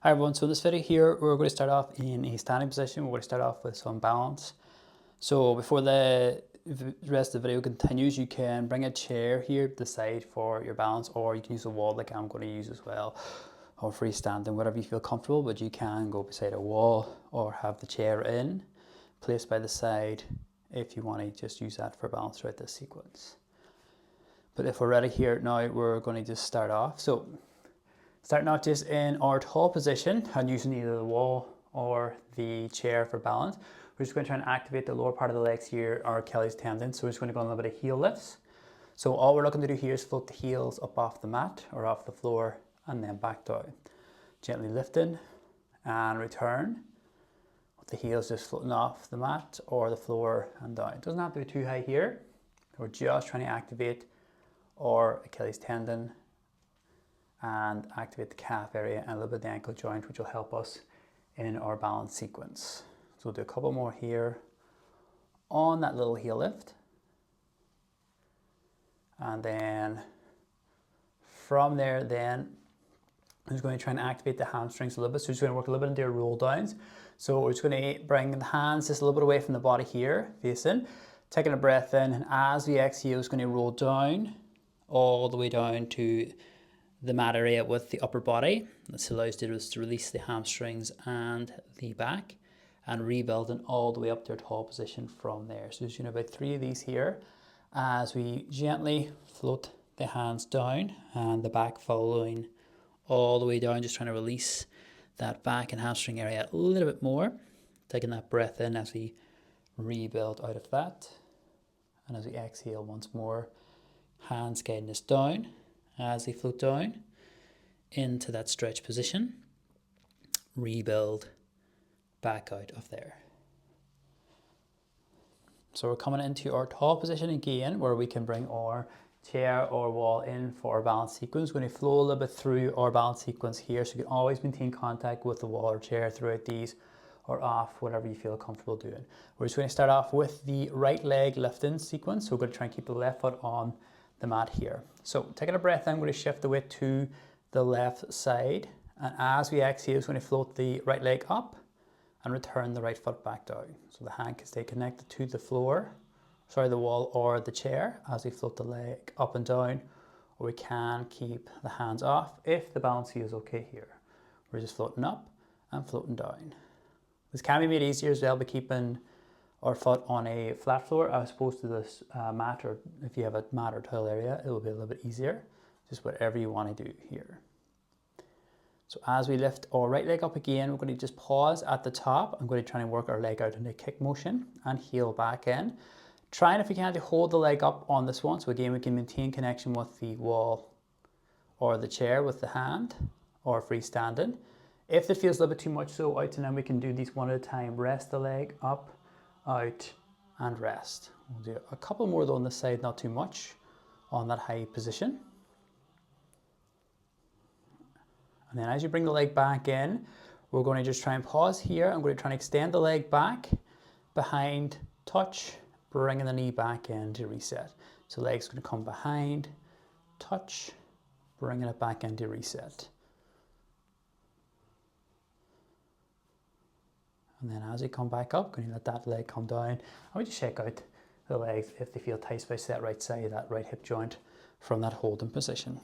Hi everyone, so in this video here we're going to start off in a standing position. We're going to start off with some balance. So before the rest of the video continues, you can bring a chair here to the side for your balance, or you can use a wall like I'm going to use as well, or freestanding, whatever you feel comfortable. But you can go beside a wall or have the chair in place by the side if you want to just use that for balance throughout this sequence. But if we're ready here now, we're going to just start off. So starting out just in our tall position and using either the wall or the chair for balance. We're just going to try and activate the lower part of the legs here, our Achilles tendon. So we're just going to go on a little bit of heel lifts. So all we're looking to do here is float the heels up off the mat or off the floor and then back down. Gently lifting and return. With the heels just floating off the mat or the floor and down. It doesn't have to be too high here. We're just trying to activate our Achilles tendon and activate the calf area and a little bit of the ankle joint, which will help us in our balance sequence. So we'll do a couple more here on that little heel lift. And then from there, then I'm just going to try and activate the hamstrings a little bit. So we're just going to work a little bit into our roll downs. So we're just going to bring the hands just a little bit away from the body here, facing, taking a breath in, and as we exhale, it's going to roll down all the way down to the mat area with the upper body. This allows you to release the hamstrings and the back and rebuilding all the way up to our tall position from there. So there's about 3 of these here as we gently float the hands down and the back following all the way down, just trying to release that back and hamstring area a little bit more. Taking that breath in as we rebuild out of that. And as we exhale once more, hands guiding us down as they float down into that stretch position, rebuild back out of there. So we're coming into our tall position again, where we can bring our chair or wall in for our balance sequence. We're going to flow a little bit through our balance sequence here, so you can always maintain contact with the wall or chair throughout these, or off, whatever you feel comfortable doing. We're just going to start off with the right leg lifting sequence. So we're going to try and keep the left foot on the mat here. So taking a breath in, I'm going to shift the weight to the left side, and as we exhale, it's going to float the right leg up and return the right foot back down. So the hand can stay connected to the the wall or the chair as we float the leg up and down, or we can keep the hands off if the balance feels okay here. We're just floating up and floating down. This can be made easier as well by keeping our foot on a flat floor as opposed to this mat, or if you have a mat or tile area, it will be a little bit easier. Just whatever you want to do here. So as we lift our right leg up again, we're going to just pause at the top. I'm going to try and work our leg out in a kick motion and heel back in. Trying, if you can, to hold the leg up on this one. So again, we can maintain connection with the wall or the chair with the hand or freestanding. If it feels a little bit too much, so out and in, we can do these one at a time. Rest the leg up, out, and rest. We'll do a couple more though on this side, not too much on that high position. And then as you bring the leg back in, we're going to just try and pause here. I'm going to try and extend the leg back, behind, touch, bringing the knee back in to reset. So leg's going to come behind, touch, bringing it back in to reset. And then as we come back up, going to let that leg come down. And we just check out the legs if they feel tight, especially that right side, that right hip joint from that holding position.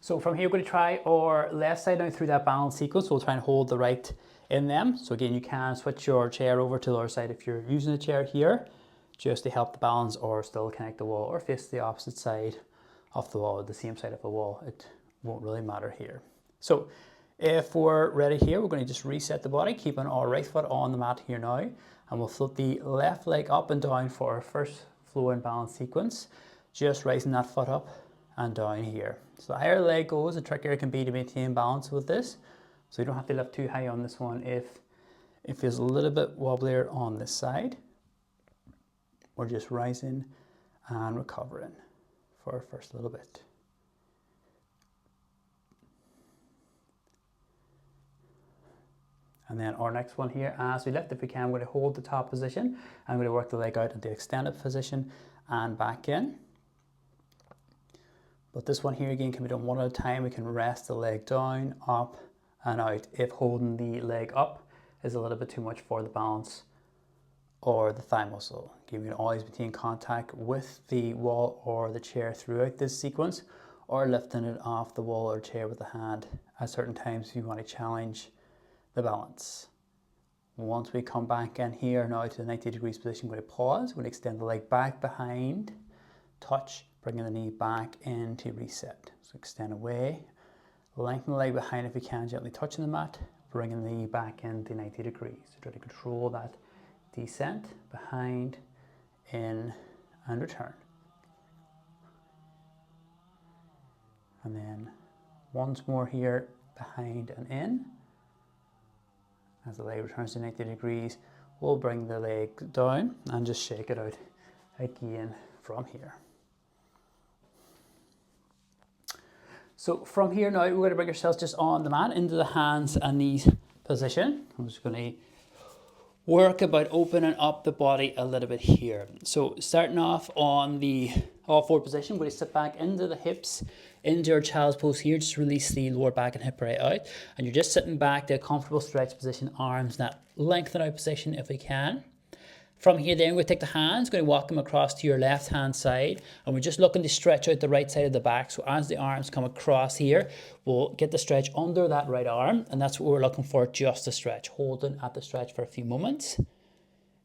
So from here, we're going to try our left side now through that balance sequence. We'll try and hold the right in them. So again, you can switch your chair over to the other side if you're using a chair here, just to help the balance, or still connect the wall, or face the opposite side of the wall, the same side of the wall. It won't really matter here. So if we're ready here, we're going to just reset the body, keeping our right foot on the mat here now, and we'll float the left leg up and down for our first flow and balance sequence, just raising that foot up and down here. So the higher the leg goes, the trickier it can be to maintain balance with this. So you don't have to lift too high on this one if it feels a little bit wobblier on this side. We're just rising and recovering for our first little bit. And then our next one here, as we lift, if we can, I'm going to hold the top position. I'm going to work the leg out into the extended position and back in. But this one here again can be done one at a time. We can rest the leg down, up and out. If holding the leg up is a little bit too much for the balance or the thigh muscle. Again, we can always maintain contact with the wall or the chair throughout this sequence, or lifting it off the wall or chair with the hand at certain times if you want to challenge the balance. Once we come back in here now to the 90 degrees position, we're going to pause. We're going to extend the leg back behind, touch, bringing the knee back in to reset. So extend away, lengthen the leg behind if you can, gently touching the mat, bringing the knee back into 90 degrees. So try to control that descent, behind, in, and return. And then once more here, behind and in. As the leg returns to 90 degrees, we'll bring the leg down and just shake it out again from here. So from here now, we're going to bring ourselves just on the mat into the hands and knees position. I'm just going to work about opening up the body a little bit here. So starting off on the all four position, we're going to sit back into the hips, into your child's pose here. Just release the lower back and hip right out. And you're just sitting back to a comfortable stretch position, arms in that lengthen out position if we can. From here then, we're going to take the hands, going to walk them across to your left hand side, and we're just looking to stretch out the right side of the back. So as the arms come across here, we'll get the stretch under that right arm, and that's what we're looking for, just a stretch. Holding at the stretch for a few moments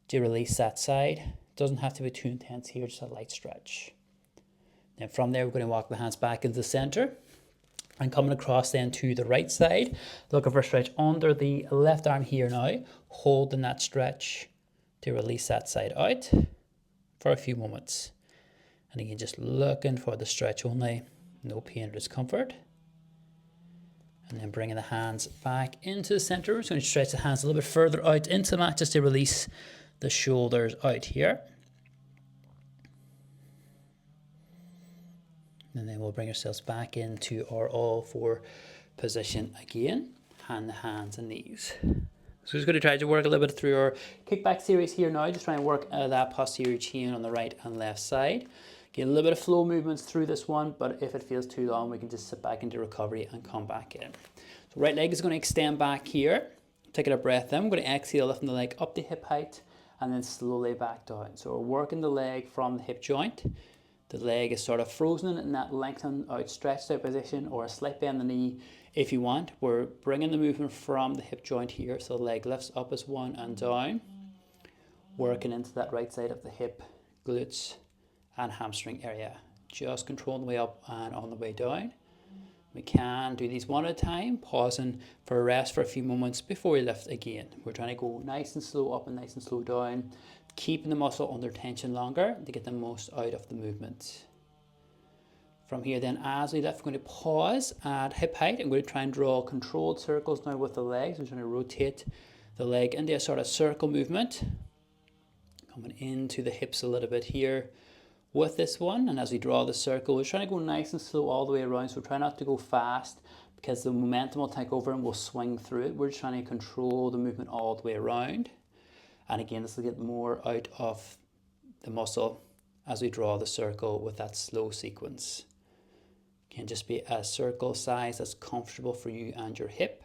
to release that side. It doesn't have to be too intense here, just a light stretch. Then from there, we're going to walk the hands back into the center and coming across then to the right side, looking for a stretch under the left arm here now, holding that stretch to release that side out for a few moments. And again, just looking for the stretch only, no pain or discomfort. And then bringing the hands back into the center. So I'm going to stretch the hands a little bit further out into the mat just to release the shoulders out here. And then we'll bring ourselves back into our all four position again, hand the hands and knees. So just going to try to work a little bit through our kickback series here now, just trying to work that posterior chain on the right and left side. Get a little bit of flow movements through this one, but if it feels too long, we can just sit back into recovery and come back in. So right leg is going to extend back here. Taking a breath in, we're going to exhale, lifting the leg up to hip height and then slowly back down. So we're working the leg from the hip joint. The leg is sort of frozen in that lengthened out, stretched out position, or a slight bend in the knee if you want. We're bringing the movement from the hip joint here, so the leg lifts up as one and down, working into that right side of the hip, glutes and hamstring area. Just controlling the way up and on the way down. We can do these one at a time, pausing for a rest for a few moments before we lift again. We're trying to go nice and slow up and nice and slow down, keeping the muscle under tension longer to get the most out of the movement. From here then, as we lift, we're going to pause at hip height. I'm going to try and draw controlled circles now with the legs. We're trying to rotate the leg into a sort of circle movement. Coming into the hips a little bit here with this one. And as we draw the circle, we're trying to go nice and slow all the way around. So try not to go fast because the momentum will take over and we'll swing through it. We're just trying to control the movement all the way around. And again, this will get more out of the muscle as we draw the circle with that slow sequence. Can just be a circle size that's comfortable for you and your hip.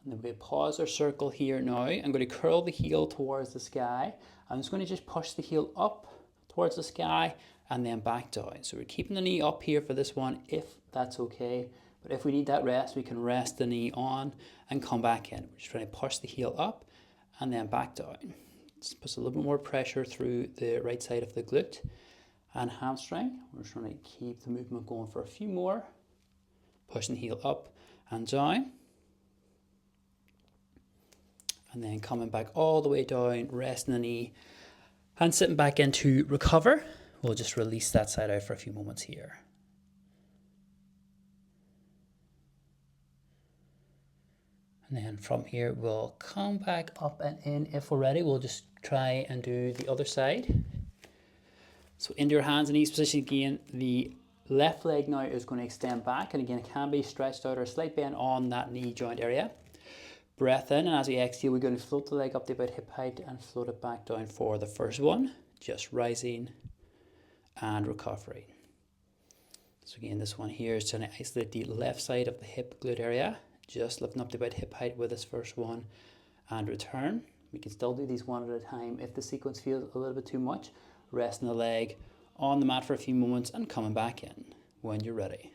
And then we pause our circle here now. I'm going to curl the heel towards the sky. I'm just going to just push the heel up towards the sky and then back down. So we're keeping the knee up here for this one if that's okay. But if we need that rest, we can rest the knee on and come back in. We're just trying to push the heel up and then back down. Just puts a little bit more pressure through the right side of the glute and hamstring. We're just trying to keep the movement going for a few more. Pushing the heel up and down. And then coming back all the way down, resting the knee and sitting back into recover. We'll just release that side out for a few moments here. And then from here, we'll come back up and in. If we're ready, we'll just try and do the other side. So into your hands and knees position again. The left leg now is going to extend back. And again, it can be stretched out or slight bend on that knee joint area. Breath in, and as we exhale, we're going to float the leg up to about hip height and float it back down for the first one. Just rising and recovering. So again, this one here is trying to isolate the left side of the hip glute area, just lifting up to about hip height with this first one, and return. We can still do these one at a time. If the sequence feels a little bit too much, resting the leg on the mat for a few moments and coming back in when you're ready.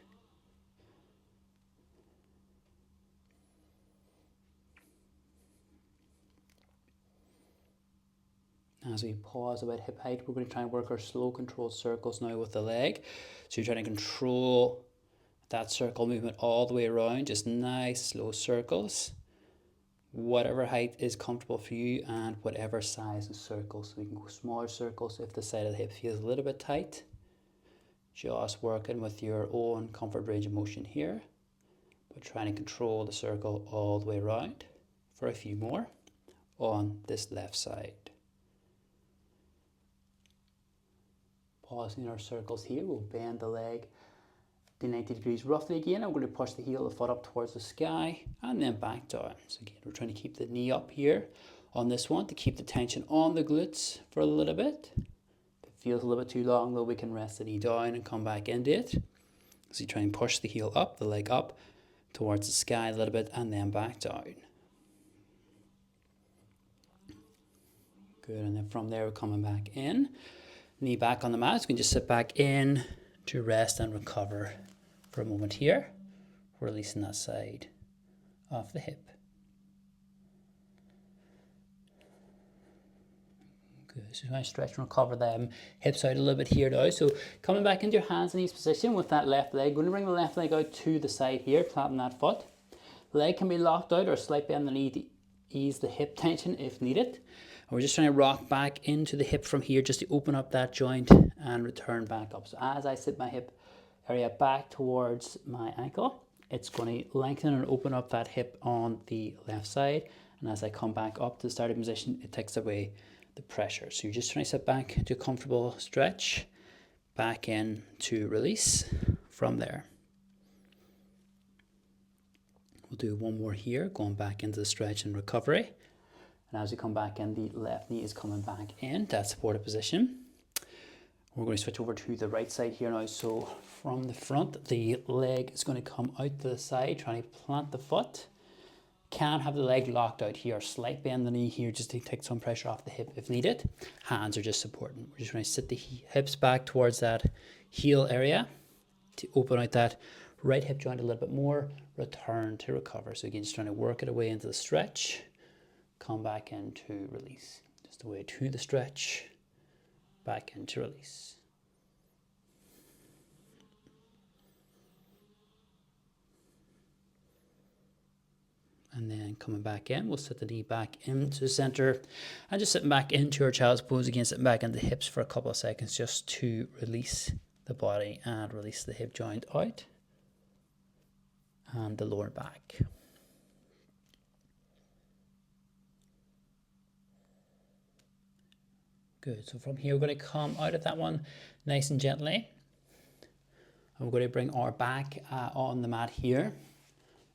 As we pause about hip height, we're going to try and work our slow controlled circles now with the leg. So you're trying to control that circle movement all the way around, just nice slow circles. Whatever height is comfortable for you and whatever size of circles. So we can go smaller circles if the side of the hip feels a little bit tight. Just working with your own comfort range of motion here, but trying to control the circle all the way around for a few more on this left side. Pausing our circles here, we'll bend the leg to 90 degrees roughly again. I'm going to push the heel of the foot up towards the sky and then back down. So again, we're trying to keep the knee up here on this one to keep the tension on the glutes for a little bit. If it feels a little bit too long though, we can rest the knee down and come back into it. So you try and push the heel up, the leg up towards the sky a little bit and then back down. Good, and then from there we're coming back in. Knee back on the mat, so we can just sit back in to rest and recover for a moment here, releasing that side of the hip. Good, so you want to stretch and recover them hips out a little bit here now. So coming back into your hands and knees position with that left leg, we're going to bring the left leg out to the side here, clapping that foot. Leg can be locked out or slight bend the knee to ease the hip tension if needed. And we're just trying to rock back into the hip from here just to open up that joint and return back up. So as I sit my hip area back towards my ankle, it's going to lengthen and open up that hip on the left side. And as I come back up to the starting position, it takes away the pressure. So you're just trying to sit back to a comfortable stretch, back in to release from there. We'll do one more here, going back into the stretch and recovery. And as we come back in, the left knee is coming back in that supported position. We're going to switch over to the right side here now. So from the front, the leg is going to come out to the side, trying to plant the foot. Can have the leg locked out here, slight bend the knee here just to take some pressure off the hip if needed. Hands are just supporting. We're just trying to sit the hips back towards that heel area to open out that right hip joint a little bit more, return to recover. So again, just trying to work it away into the stretch. Come back into release. Just away to the stretch, back into release. And then coming back in, we'll set the knee back into the center and just sitting back into our child's pose again, sitting back into the hips for a couple of seconds just to release the body and release the hip joint out and the lower back. Good, so from here we're going to come out of that one nice and gently. And we're going to bring our back on the mat here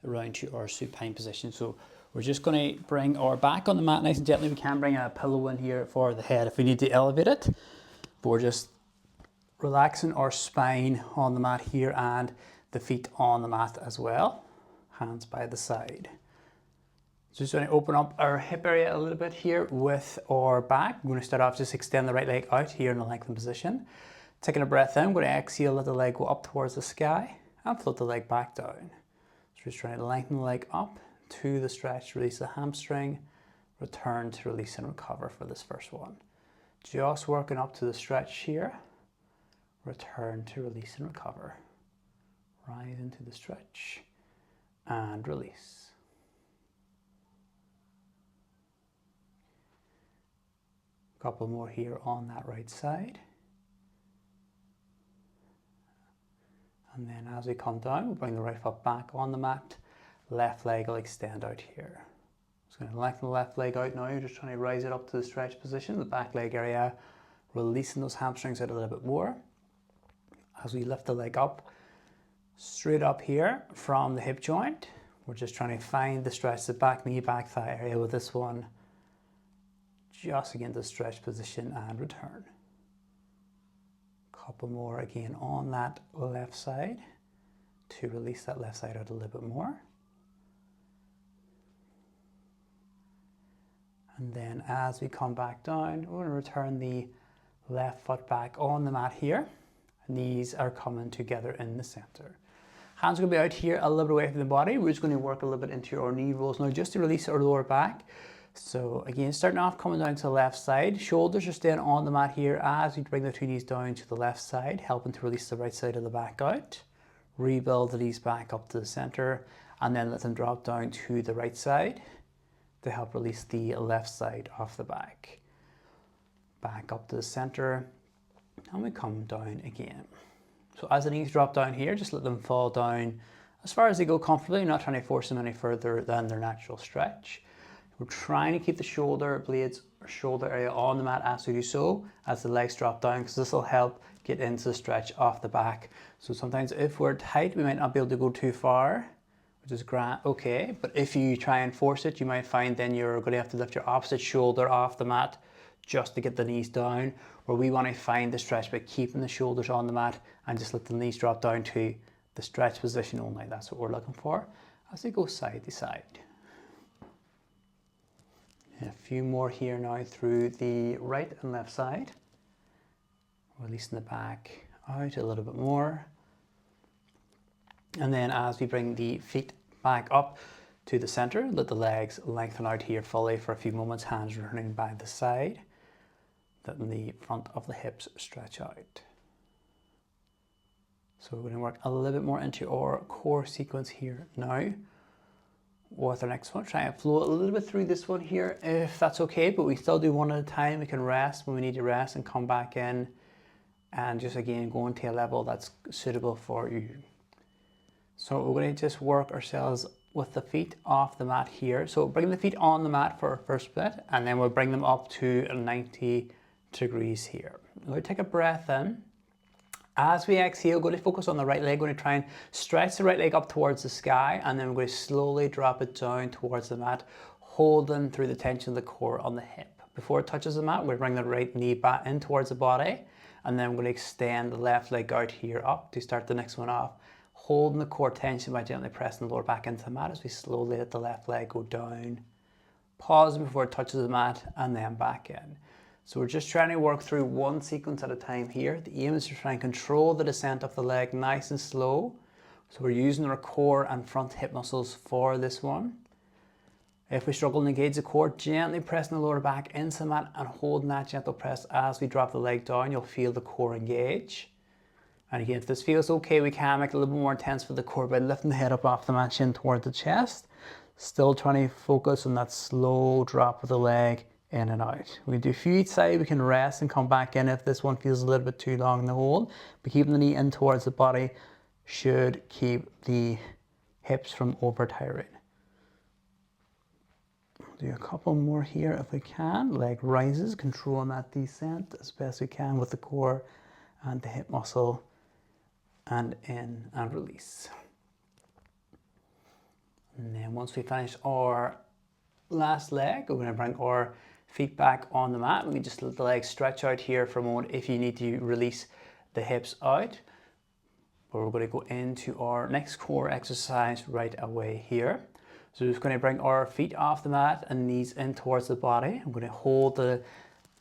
around to our supine position. So we're just going to bring our back on the mat nice and gently. We can bring a pillow in here for the head if we need to elevate it. But we're just relaxing our spine on the mat here and the feet on the mat as well. Hands by the side. Just going to open up our hip area a little bit here with our back. We're going to start off, just extend the right leg out here in a lengthened position. Taking a breath in, I'm going to exhale, let the leg go up towards the sky and float the leg back down. So just trying to lengthen the leg up to the stretch, release the hamstring, return to release and recover for this first one. Just working up to the stretch here, return to release and recover. Rise into the stretch and release. Couple more here on that right side. And then as we come down, we'll bring the right foot back on the mat. Left leg will extend out here. Just going to lengthen the left leg out now. You're just trying to rise it up to the stretch position, the back leg area, releasing those hamstrings out a little bit more. As we lift the leg up, straight up here from the hip joint, we're just trying to find the stretch, the back knee, back thigh area with this one. Just again to stretch position and return. couple more again on that left side to release that left side out a little bit more. And then as we come back down, we're going to return the left foot back on the mat here. Knees are coming together in the center. Hands are going to be out here a little bit away from the body. We're just going to work a little bit into our knee rolls now just to release our lower back. So again, starting off coming down to the left side. Shoulders are staying on the mat here as we bring the two knees down to the left side, helping to release the right side of the back out. Rebuild the knees back up to the center and then let them drop down to the right side to help release the left side of the back. Back up to the center, and we come down again. So as the knees drop down here, just let them fall down as far as they go comfortably, not trying to force them any further than their natural stretch. We're trying to keep the shoulder blades or shoulder area on the mat as we do so, as the legs drop down, because this will help get into the stretch off the back. So sometimes if we're tight, we might not be able to go too far, which is grand, okay, but if you try and force it, you might find then you're going to have to lift your opposite shoulder off the mat just to get the knees down, where we want to find the stretch by keeping the shoulders on the mat and just let the knees drop down to the stretch position only. That's what we're looking for as we go side to side. And a few more here now through the right and left side. Releasing the back out a little bit more. And then as we bring the feet back up to the center, let the legs lengthen out here fully for a few moments, hands returning by the side. Letting the front of the hips stretch out. So we're going to work a little bit more into our core sequence here now. With our next one, try and flow a little bit through this one here if that's okay, but we still do one at a time. We can rest when we need to rest and come back in and just again go into a level that's suitable for you. So we're going to just work ourselves with the feet off the mat here. So bring the feet on the mat for our first split, and then we'll bring them up to 90 degrees here. We're going to take a breath in. As we exhale, we're going to focus on the right leg. We're going to try and stretch the right leg up towards the sky, and then we're going to slowly drop it down towards the mat, holding through the tension of the core on the hip. Before it touches the mat, we bring the right knee back in towards the body, and then we're going to extend the left leg out here up to start the next one off, holding the core tension by gently pressing the lower back into the mat as we slowly let the left leg go down. Pausing before it touches the mat, and then back in. So we're just trying to work through one sequence at a time here. The aim is to try and control the descent of the leg nice and slow. So we're using our core and front hip muscles for this one. If we struggle to engage the core, gently pressing the lower back into the mat and holding that gentle press as we drop the leg down, you'll feel the core engage. And again, if this feels okay, we can make it a little bit more intense for the core by lifting the head up off the mat, chin towards the chest. Still trying to focus on that slow drop of the leg in and out. We can do a few each side. We can rest and come back in if this one feels a little bit too long in the hold. But keeping the knee in towards the body should keep the hips from over tiring. Do a couple more here if we can. Leg rises, controlling that descent as best we can with the core and the hip muscle, and in and release. And then once we finish our last leg, we're going to bring our feet back on the mat. We can just let the legs stretch out here for a moment if you need to release the hips out. But we're going to go into our next core exercise right away here. So we're just going to bring our feet off the mat and knees in towards the body. I'm going to hold the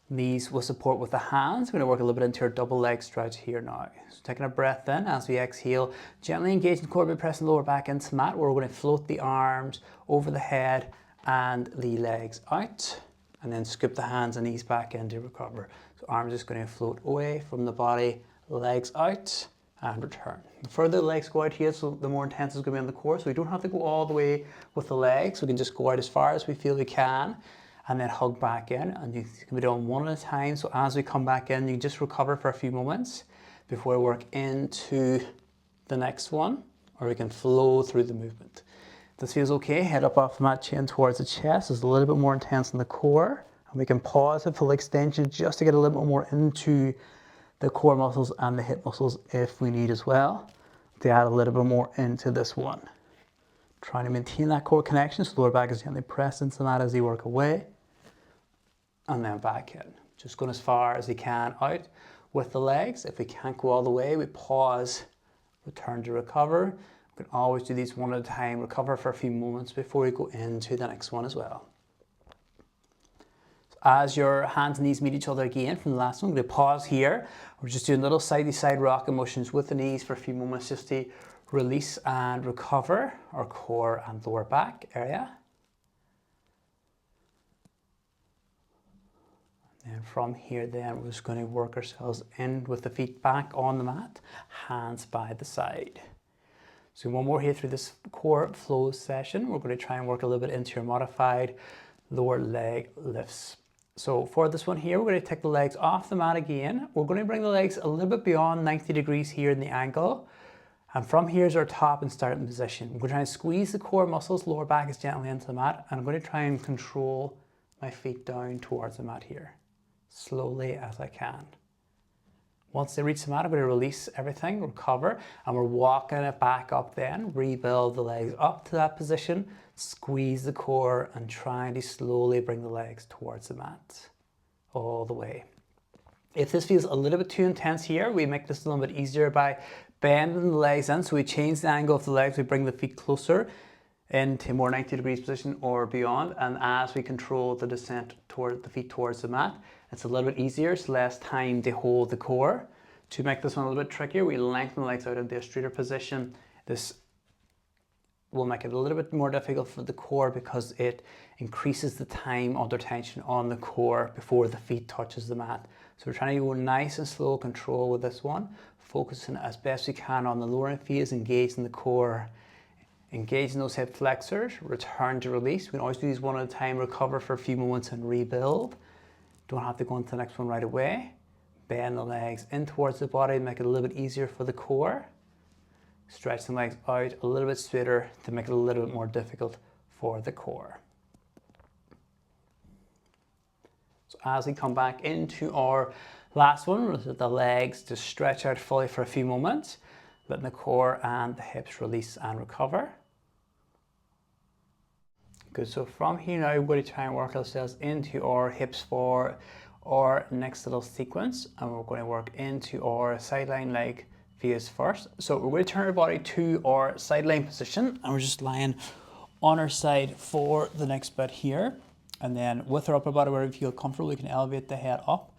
knees with support with the hands. We're going to work a little bit into our double leg stretch here now. So taking a breath in as we exhale, gently engaging the core by pressing the lower back into the mat. We're going to float the arms over the head and the legs out, and then scoop the hands and knees back in to recover. So arms just going to float away from the body, legs out, and return. The further the legs go out here, so the more intense it's going to be on the core. So we don't have to go all the way with the legs. We can just go out as far as we feel we can, and then hug back in. And you can be done one at a time. So as we come back in, you can just recover for a few moments before we work into the next one, or we can flow through the movement. This feels okay. Head up off the mat, chin towards the chest. It's a little bit more intense in the core. And we can pause it for the extension just to get a little bit more into the core muscles and the hip muscles if we need as well, to add a little bit more into this one. Trying to maintain that core connection, so the lower back is gently pressed into the mat as you work away. And then back in. Just going as far as you can out with the legs. If we can't go all the way, we pause, return to recover. We can always do these one at a time, recover for a few moments before we go into the next one as well. So as your hands and knees meet each other again from the last one, we're going to pause here. We're just doing little side-to-side rocking motions with the knees for a few moments just to release and recover our core and lower back area. And from here then, we're just going to work ourselves in with the feet back on the mat, hands by the side. So one more here through this core flow session. We're going to try and work a little bit into your modified lower leg lifts. So for this one here, we're going to take the legs off the mat again. We're going to bring the legs a little bit beyond 90 degrees here in the ankle. And from here is our top and starting position. We're going to try and squeeze the core muscles, lower back as gently into the mat. And I'm going to try and control my feet down towards the mat here, slowly as I can. Once they reach the mat, I'm going to release everything, recover, and we're walking it back up then. Rebuild the legs up to that position, squeeze the core, and trying to slowly bring the legs towards the mat all the way. If this feels a little bit too intense here, we make this a little bit easier by bending the legs in. So we change the angle of the legs, we bring the feet closer into more 90 degrees position or beyond. And as we control the descent toward the feet towards the mat, it's a little bit easier, it's less time to hold the core. To make this one a little bit trickier, we lengthen the legs out into a straighter position. This will make it a little bit more difficult for the core because it increases the time under tension on the core before the feet touches the mat. So we're trying to go nice and slow control with this one, focusing as best we can on the lowering phase, engaging the core, engaging those hip flexors, return to release. We can always do these one at a time, recover for a few moments and rebuild. Don't have to go into the next one right away. Bend the legs in towards the body, make it a little bit easier for the core. Stretch the legs out a little bit straighter to make it a little bit more difficult for the core. So as we come back into our last one, we'll let the legs to stretch out fully for a few moments, letting the core and the hips release and recover. Good, so from here now, we're going to try and work ourselves into our hips for our next little sequence, and we're going to work into our sideline leg phase first. So we're going to turn our body to our sideline position, and we're just lying on our side for the next bit here. And then with our upper body where we feel comfortable, we can elevate the head up,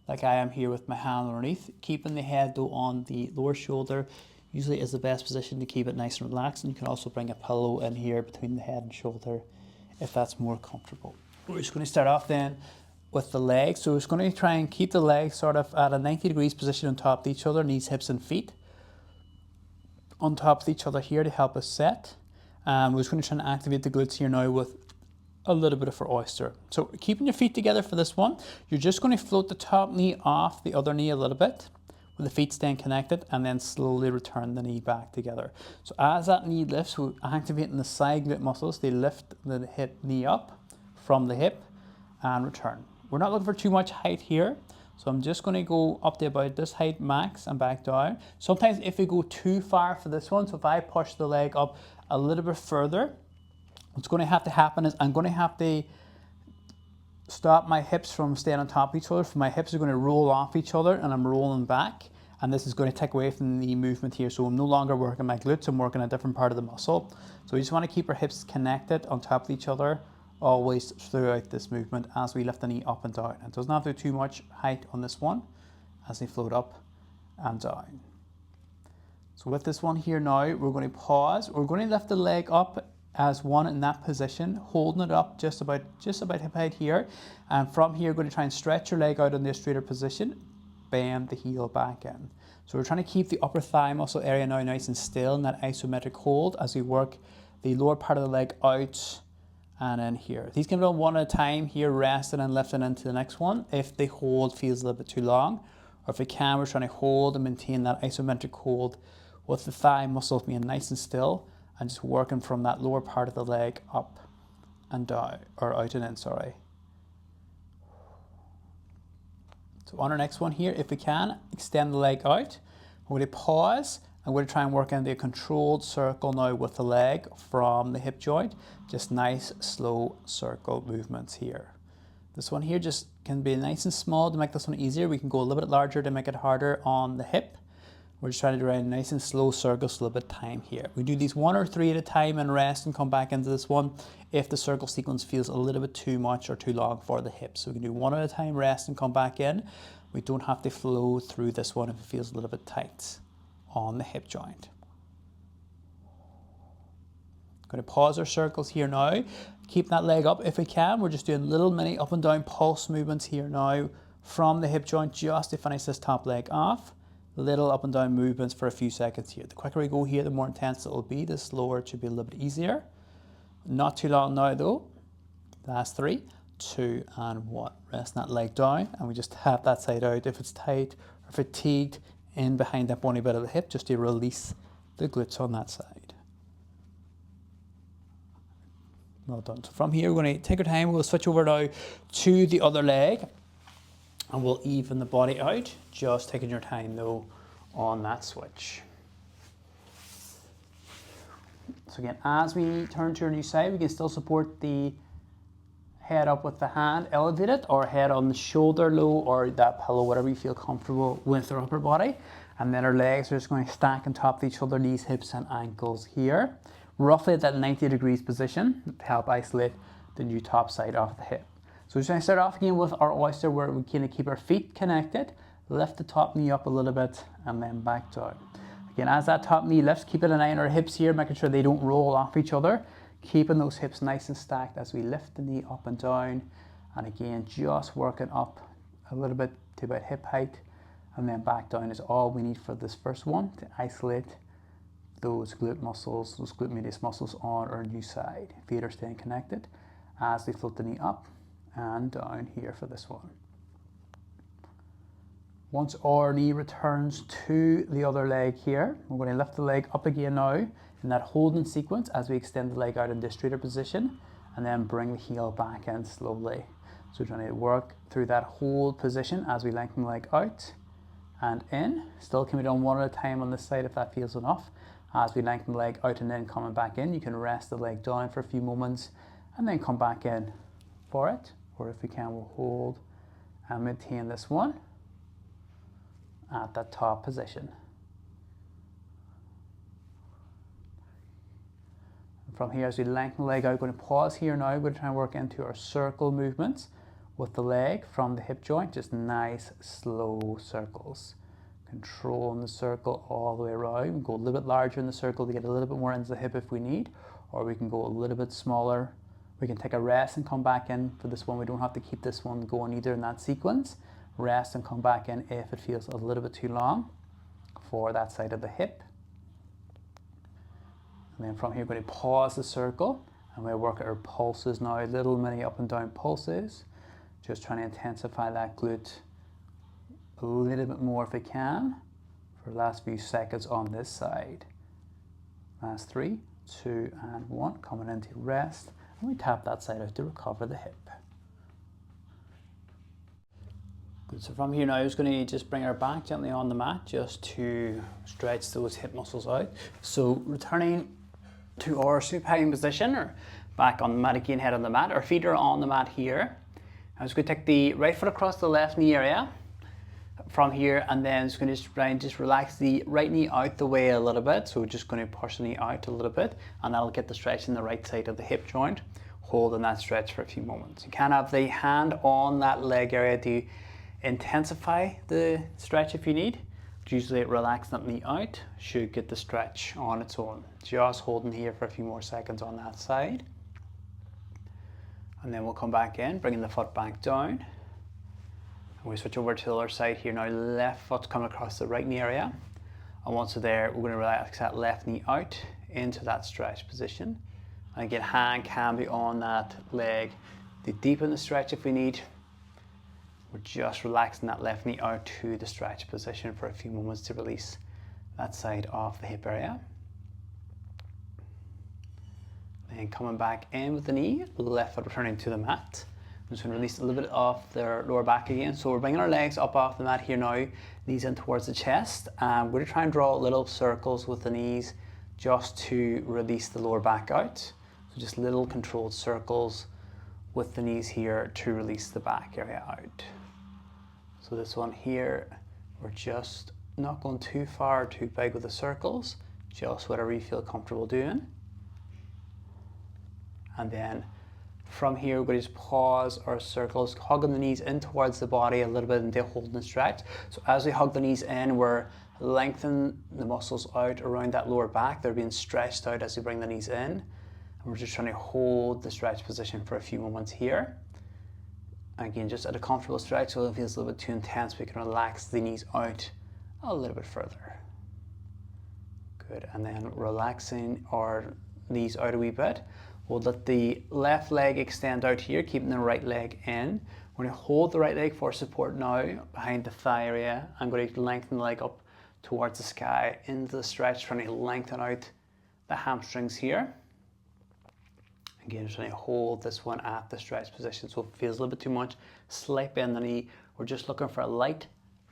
like I am here with my hand underneath, keeping the head though on the lower shoulder. Usually is the best position to keep it nice and relaxed, and you can also bring a pillow in here between the head and shoulder if that's more comfortable. We're just going to start off then with the legs. So we're just going to try and keep the legs sort of at a 90 degrees position on top of each other, knees, hips and feet on top of each other here to help us set. We're just going to try and activate the glutes here now with a little bit of our oyster. So keeping your feet together for this one, you're just going to float the top knee off the other knee a little bit, with the feet staying connected, and then slowly return the knee back together. So as that knee lifts, we're activating the side glute muscles. They lift the hip knee up from the hip and return. We're not looking for too much height here, so I'm just going to go up to about this height max and back down. Sometimes if we go too far for this one, so if I push the leg up a little bit further, what's going to have to happen is I'm going to have to stop my hips from staying on top of each other. So my hips are going to roll off each other and I'm rolling back, and this is going to take away from the movement here. So I'm no longer working my glutes, I'm working a different part of the muscle. So we just want to keep our hips connected on top of each other always throughout this movement as we lift the knee up and down. It doesn't have to be too much height on this one as they float up and down. So with this one here now, we're going to pause. We're going to lift the leg up as one in that position, holding it up just about hip height here. And from here, we're going to try and stretch your leg out in the straighter position, bend the heel back in. So we're trying to keep the upper thigh muscle area now nice and still in that isometric hold as we work the lower part of the leg out and in here. These can be done one at a time here, resting and lifting into the next one if the hold feels a little bit too long. Or if we can, we're trying to hold and maintain that isometric hold with the thigh muscles being nice and still, and just working from that lower part of the leg up and down, or out and in, sorry. So on our next one here, if we can, extend the leg out. We're going to pause, and we're going to try and work into a controlled circle now with the leg from the hip joint. Just nice, slow circle movements here. This one here just can be nice and small to make this one easier. We can go a little bit larger to make it harder on the hip. We're just trying to do a nice and slow circles, a little bit of time here. We do these 1 or 3 at a time and rest and come back into this one if the circle sequence feels a little bit too much or too long for the hip. So we can do 1 at a time, rest and come back in. We don't have to flow through this one if it feels a little bit tight on the hip joint. Going to pause our circles here now. Keep that leg up if we can. We're just doing little mini up and down pulse movements here now from the hip joint just to finish this top leg off. Little up and down movements for a few seconds here. The quicker we go here, the more intense it will be. The slower it should be a little bit easier. Not too long now though. Last 3, 2 and 1. Rest that leg down and we just tap that side out if it's tight or fatigued in behind that bony bit of the hip just to release the glutes on that side. Well done. So from here, we're going to take our time. We'll switch over now to the other leg and we'll even the body out. Just taking your time though on that switch. So again, as we turn to our new side, we can still support the head up with the hand elevated or head on the shoulder low or that pillow, whatever you feel comfortable with our upper body. And then our legs are just going to stack on top of each other, knees, hips and ankles here. Roughly at that 90 degrees position to help isolate the new top side of the hip. So we're just going to start off again with our oyster where we kind of keep our feet connected, lift the top knee up a little bit and then back down. Again, as that top knee lifts, keep an eye on our hips here, making sure they don't roll off each other, keeping those hips nice and stacked as we lift the knee up and down. And again, just working up a little bit to about hip height and then back down is all we need for this first one to isolate those glute muscles, those glute medius muscles on our new side. Feet are staying connected as we float the knee up and down here for this one. Once our knee returns to the other leg here, we're going to lift the leg up again now in that holding sequence as we extend the leg out in distributor position and then bring the heel back in slowly. So we're trying to work through that hold position as we lengthen the leg out and in. Still can be done 1 at a time on this side if that feels enough. As we lengthen the leg out and then coming back in, you can rest the leg down for a few moments and then come back in for it. Or if we can, we'll hold and maintain this one at that top position. And from here, as we lengthen the leg out, we're going to pause here now. We're going to try and work into our circle movements with the leg from the hip joint, just nice, slow circles. Controlling the circle all the way around. We can go a little bit larger in the circle to get a little bit more into the hip if we need, or we can go a little bit smaller. We can take a rest and come back in for this one. We don't have to keep this one going either in that sequence. Rest and come back in if it feels a little bit too long for that side of the hip. And then from here, we're going to pause the circle and we'll work at our pulses now, little mini up and down pulses. Just trying to intensify that glute a little bit more if we can for the last few seconds on this side. Last 3, 2 and 1, coming into rest, and we tap that side out to recover the hip. Good. So from here now, I'm just going to just bring our back gently on the mat just to stretch those hip muscles out. So returning to our supine position or back on the mat again, head on the mat. Our feet are on the mat here. I'm just going to take the right foot across the left knee area from here, and then just going to try and just relax the right knee out the way a little bit. So we're just going to push the knee out a little bit, and that'll get the stretch in the right side of the hip joint, holding that stretch for a few moments. You can have the hand on that leg area to intensify the stretch if you need. Usually relax that knee out should get the stretch on its own. Just holding here for a few more seconds on that side. And then we'll come back in, bringing the foot back down. And we switch over to the other side here now. Left foot's coming across the right knee area. And once we're there, we're going to relax that left knee out into that stretch position. And again, hand can be on that leg to deepen the stretch if we need. We're just relaxing that left knee out to the stretch position for a few moments to release that side of the hip area. Then coming back in with the knee, left foot returning to the mat. I'm just going to release a little bit off their lower back again. So we're bringing our legs up off the mat here now, knees in towards the chest. And we're going to try and draw little circles with the knees just to release the lower back out. So just little controlled circles with the knees here to release the back area out. So this one here, we're just not going too far or too big with the circles, just whatever you feel comfortable doing. And then from here, we're going to just pause our circles, hugging the knees in towards the body a little bit and hold and stretch. So as we hug the knees in, we're lengthening the muscles out around that lower back. They're being stretched out as we bring the knees in. And we're just trying to hold the stretch position for a few moments here. Again, just at a comfortable stretch, so if it feels a little bit too intense, we can relax the knees out a little bit further. Good, and then relaxing our knees out a wee bit. We'll let the left leg extend out here, keeping the right leg in. We're going to hold the right leg for support now behind the thigh area. I'm going to lengthen the leg up towards the sky into the stretch, trying to lengthen out the hamstrings here. Again, just trying to hold this one at the stretch position, so if it feels a little bit too much, slight bend the knee. We're just looking for a light,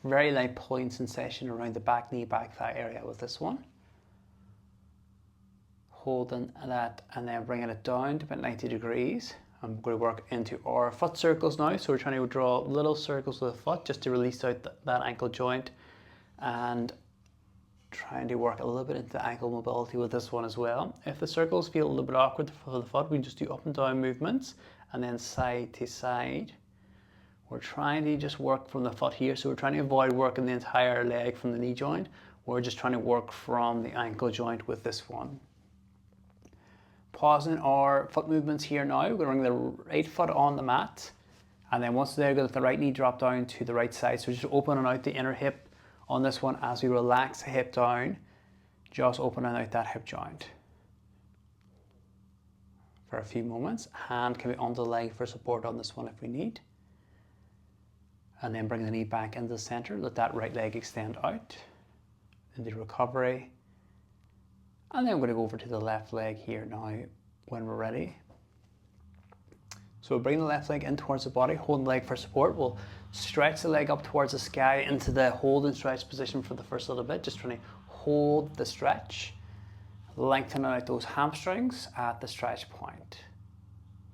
very light pulling sensation around the back knee, back thigh area with this one. Holding that and then bringing it down to about 90 degrees. I'm going to work into our foot circles now, so we're trying to draw little circles with the foot just to release out that ankle joint, and trying to work a little bit into ankle mobility with this one as well. If the circles feel a little bit awkward for the foot, we can just do up and down movements and then side to side. We're trying to just work from the foot here, so we're trying to avoid working the entire leg from the knee joint. We're just trying to work from the ankle joint with this one. Pausing our foot movements here now. We're going to bring the right foot on the mat, and then once there, let the right knee drop down to the right side. So just opening out the inner hip on this one as we relax the hip down, just opening out that hip joint for a few moments. Hand can be on the leg for support on this one if we need. And then bring the knee back into the center. Let that right leg extend out into recovery. And then we're going to go over to the left leg here now when we're ready. So we'll bring the left leg in towards the body, hold the leg for support. We'll stretch the leg up towards the sky into the hold and stretch position for the first little bit, just trying to hold the stretch, lengthening out those hamstrings at the stretch point.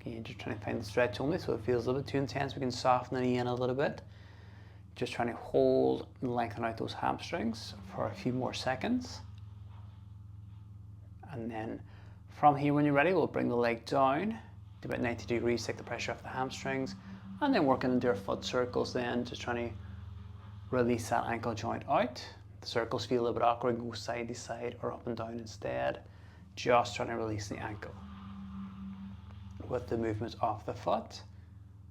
Again, just trying to find the stretch only, so it feels a little bit too intense. We can soften the knee in a little bit. Just trying to hold and lengthen out those hamstrings for a few more seconds. And then from here, when you're ready, we'll bring the leg down to about 90 degrees, take the pressure off the hamstrings, and then working into our foot circles then, just trying to release that ankle joint out. The circles feel a little bit awkward, go side to side or up and down instead. Just trying to release the ankle with the movements of the foot,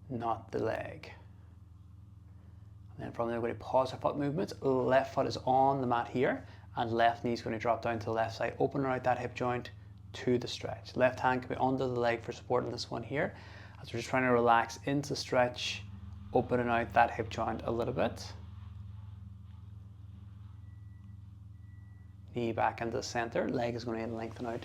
not the leg. And then from there, we're going to pause our foot movements. Left foot is on the mat here, and left knee is going to drop down to the left side, opening out that hip joint to the stretch. Left hand can be under the leg for support in this one here, as we're just trying to relax into stretch, opening out that hip joint a little bit. Knee back into the center, leg is going to lengthen out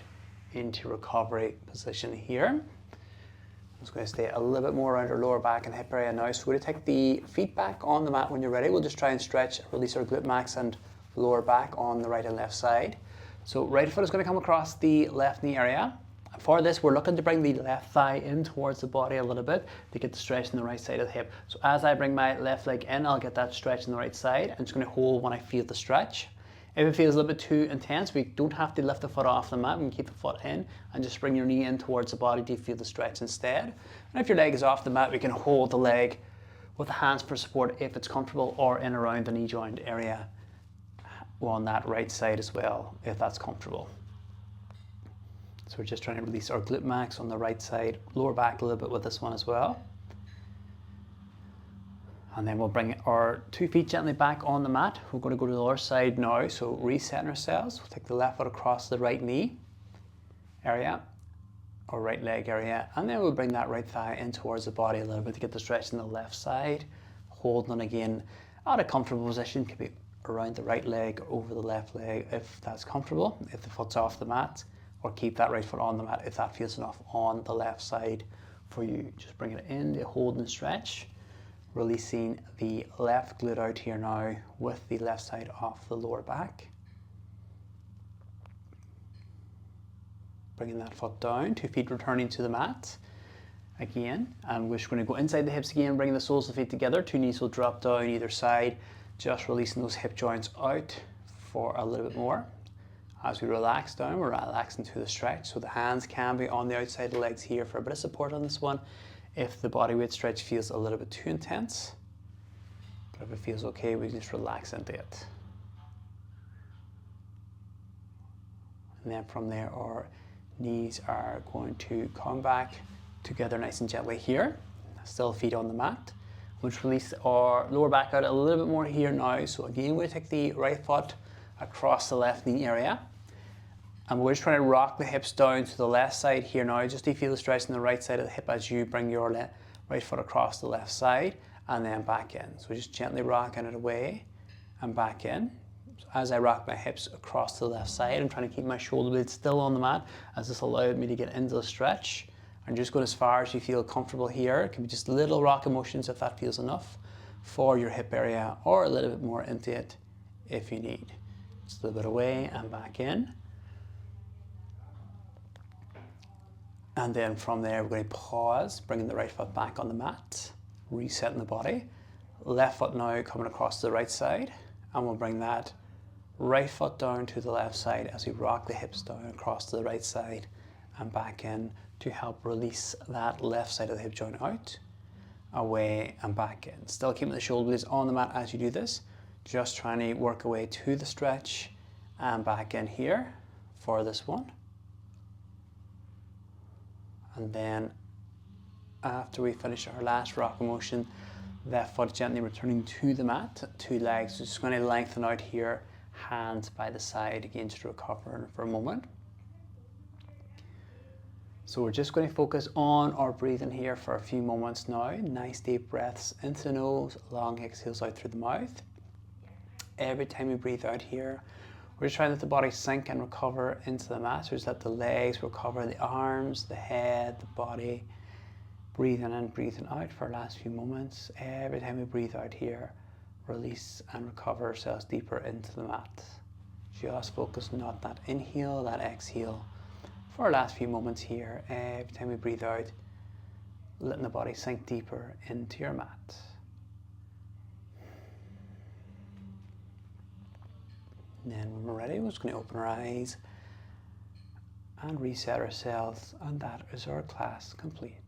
into recovery position here. I'm just going to stay a little bit more around our lower back and hip area now. So we're going to take the feet back on the mat when you're ready. We'll just try and stretch, release our glute max and lower back on the right and left side. So right foot is going to come across the left knee area. For this, we're looking to bring the left thigh in towards the body a little bit to get the stretch in the right side of the hip. So as I bring my left leg in, I'll get that stretch in the right side. I'm just going to hold when I feel the stretch. If it feels a little bit too intense, we don't have to lift the foot off the mat. We can keep the foot in and just bring your knee in towards the body to feel the stretch instead. And if your leg is off the mat, we can hold the leg with the hands for support if it's comfortable, or in around the knee joint area on that right side as well, if that's comfortable. So we're just trying to release our glute max on the right side, lower back a little bit with this one as well. And then we'll bring our 2 feet gently back on the mat. We're going to go to the other side now, so resetting ourselves. We'll take the left foot across the right knee area, or right leg area, and then we'll bring that right thigh in towards the body a little bit to get the stretch in the left side. Holding again at a comfortable position, could be around the right leg, over the left leg if that's comfortable, if the foot's off the mat, or keep that right foot on the mat if that feels enough on the left side for you. Just bring it in, the hold and stretch, releasing the left glute out here now with the left side off the lower back. Bringing that foot down, 2 feet returning to the mat. again. And we're just going to go inside the hips again, bringing the soles of the feet together. 2 knees will drop down either side, just releasing those hip joints out for a little bit more. As we relax down, we're relaxing through the stretch. So the hands can be on the outside of the legs here for a bit of support on this one if the body weight stretch feels a little bit too intense. But if it feels okay, we can just relax into it. And then from there, our knees are going to come back together nice and gently here. Still feet on the mat. We'll just release our lower back out a little bit more here now. So again, we'll take the right foot across the left knee area. And we're just trying to rock the hips down to the left side here now, just to feel the stretch on the right side of the hip as you bring your right foot across the left side and then back in. So just gently rocking it away and back in. So as I rock my hips across to the left side, I'm trying to keep my shoulder blades still on the mat as this allowed me to get into the stretch. And just go as far as you feel comfortable here. It can be just little rock motions if that feels enough for your hip area, or a little bit more into it if you need. Just a little bit away and back in. And then from there, we're going to pause, bringing the right foot back on the mat, resetting the body. Left foot now coming across to the right side, and we'll bring that right foot down to the left side as we rock the hips down across to the right side and back in to help release that left side of the hip joint out, away and back in. Still keeping the shoulder blades on the mat as you do this, just trying to work away to the stretch and back in here for this one. And then after we finish our last rock motion, left foot gently returning to the mat, 2 legs, just going to lengthen out here, hands by the side again to recover for a moment. So we're just going to focus on our breathing here for a few moments now. Nice deep breaths into the nose, long exhales out through the mouth. Every time we breathe out here, we're just trying to let the body sink and recover into the mat. So just let the legs recover, the arms, the head, the body. Breathing in, breathing out for the last few moments. Every time we breathe out here, release and recover ourselves deeper into the mat. Just focus not that inhale, that exhale for our last few moments here. Every time we breathe out, letting the body sink deeper into your mat. And then when we're ready, we're just going to open our eyes and reset ourselves, and that is our class complete.